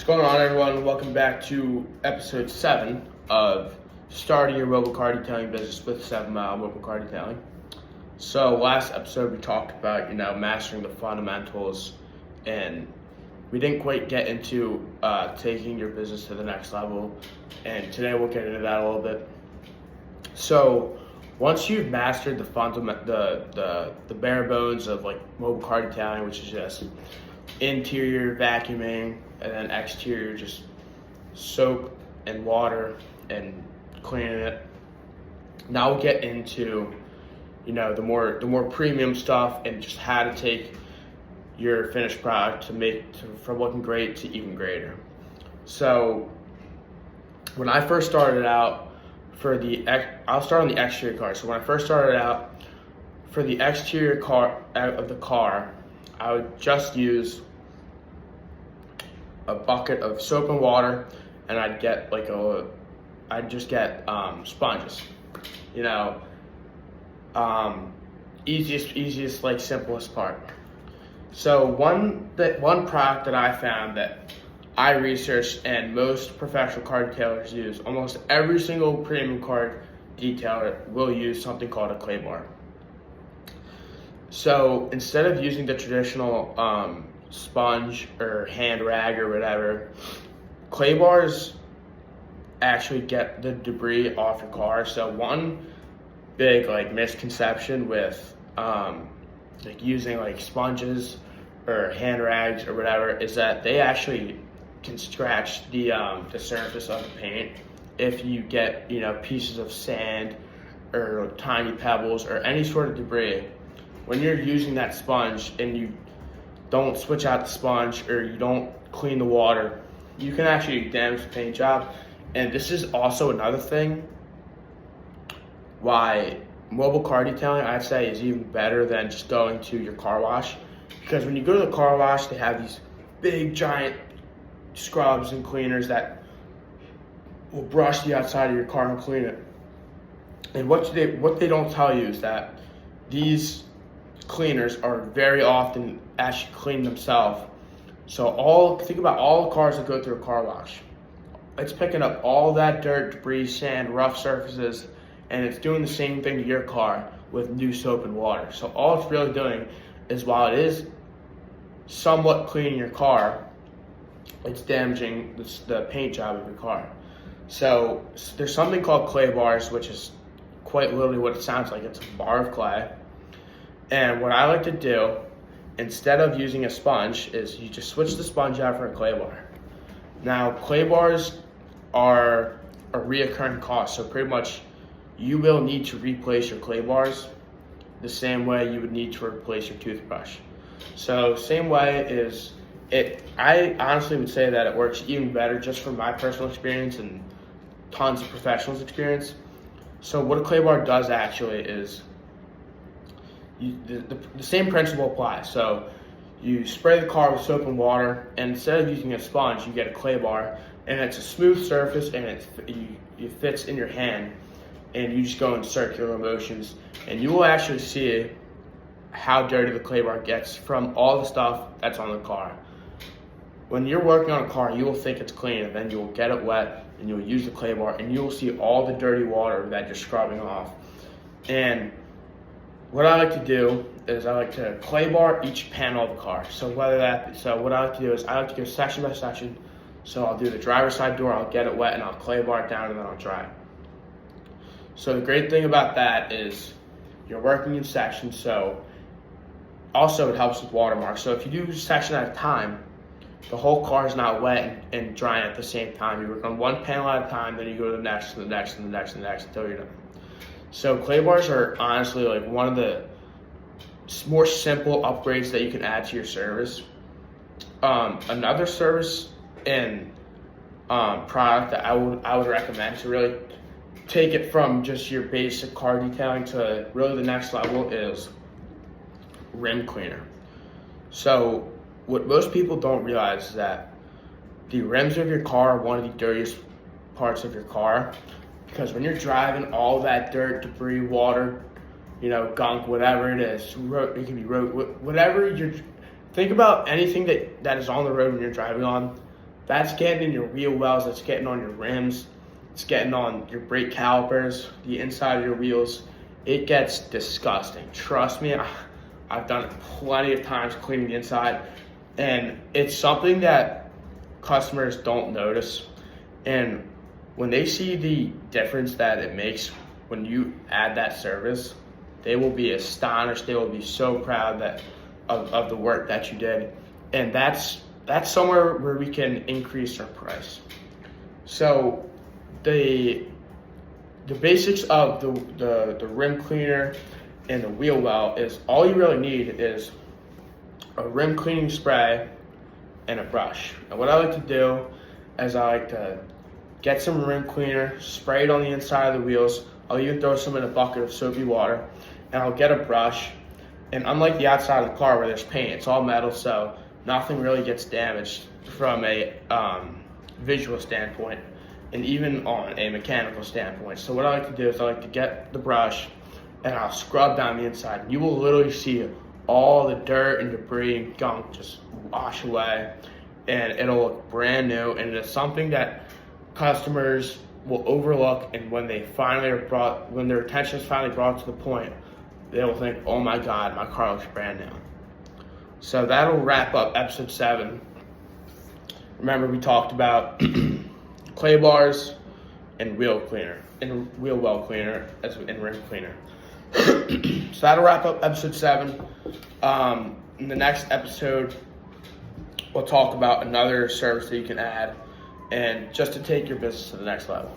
What's going on, everyone? Welcome back to episode 7 of starting your mobile car detailing business with 7 Mile Mobile Car Detailing. So last episode we talked about, mastering the fundamentals, and we didn't quite get into taking your business to the next level, and today we'll get into that a little bit. So once you've mastered the bare bones of like mobile car detailing, which is just interior vacuuming and then exterior just soap and water and cleaning it, now we'll get into the more premium stuff and just how to take your finished product from looking great to even greater. So when I first started out I'll start on the exterior car. So when I first started out for the exterior car of the car, I would just use a bucket of soap and water, and I'd just get sponges. Easiest, like simplest part. So one product that I found that I researched and most professional car detailers use, almost every single premium car detailer will use something called a clay bar. So instead of using the traditional sponge or hand rag or whatever, clay bars actually get the debris off your car. So one big misconception with using sponges or hand rags or whatever is that they actually can scratch the surface of the paint if you get pieces of sand or tiny pebbles or any sort of debris. When you're using that sponge and you don't switch out the sponge or you don't clean the water, you can actually damage the paint job. And this is also another thing why mobile car detailing, I'd say, is even better than just going to your car wash. Because when you go to the car wash, they have these big giant scrubs and cleaners that will brush the outside of your car and clean it. And what they don't tell you is that these cleaners are very often actually clean themselves. So think about all the cars that go through a car wash. It's picking up all that dirt, debris, sand, rough surfaces, and it's doing the same thing to your car with new soap and water. So all it's really doing is, while it is somewhat cleaning your car, it's damaging the paint job of your car. So there's something called clay bars, which is quite literally what it sounds like. It's a bar of clay. And what I like to do, instead of using a sponge, is you just switch the sponge out for a clay bar. Now, clay bars are a reoccurring cost, so pretty much you will need to replace your clay bars the same way you would need to replace your toothbrush. So same way is it. I honestly would say that it works even better just from my personal experience and tons of professionals' experience. So what a clay bar does actually is the same principle applies. So you spray the car with soap and water, and instead of using a sponge, you get a clay bar, and it's a smooth surface, and it fits in your hand, and you just go in circular motions, and you will actually see how dirty the clay bar gets from all the stuff that's on the car. When you're working on a car, you will think it's clean, and then you will get it wet, and you'll use the clay bar, and you will see all the dirty water that you're scrubbing off. And what I like to do is I like to clay bar each panel of the car. So what I like to do is I like to go section by section. So I'll do the driver's side door, I'll get it wet, and I'll clay bar it down, and then I'll dry it. So the great thing about that is you're working in sections. So also it helps with watermarks. So if you do section at a time, the whole car is not wet and drying at the same time. You work on one panel at a time, then you go to the next, and the next, and the next, and the next until you're done. So clay bars are honestly one of the more simple upgrades that you can add to your service. Another service and product that I would recommend to really take it from just your basic car detailing to really the next level is rim cleaner. So what most people don't realize is that the rims of your car are one of the dirtiest parts of your car, because when you're driving, all that dirt, debris, water, gunk, whatever it is, it can be road, whatever think about anything that is on the road when you're driving on, that's getting in your wheel wells, that's getting on your rims, it's getting on your brake calipers, the inside of your wheels. It gets disgusting. Trust me, I've done it plenty of times cleaning the inside, and it's something that customers don't notice. And when they see the difference that it makes when you add that service, they will be astonished. They will be so proud of the work that you did. And that's somewhere where we can increase our price. So the basics of the rim cleaner and the wheel well is all you really need is a rim cleaning spray and a brush. And what I like to do is I like to get some rim cleaner, spray it on the inside of the wheels. I'll even throw some in a bucket of soapy water, and I'll get a brush. And unlike the outside of the car where there's paint, it's all metal, so nothing really gets damaged from a visual standpoint, and even on a mechanical standpoint. So what I like to do is I like to get the brush and I'll scrub down the inside. You will literally see all the dirt and debris and gunk just wash away, and it'll look brand new. And it's something that customers will overlook, and when their attention is finally brought to the point, they will think, oh my God, my car looks brand new. So that'll wrap up episode 7. Remember, we talked about clay bars and wheel well cleaner and rim cleaner. So that'll wrap up episode 7. In the next episode, we'll talk about another service that you can add, and just to take your business to the next level.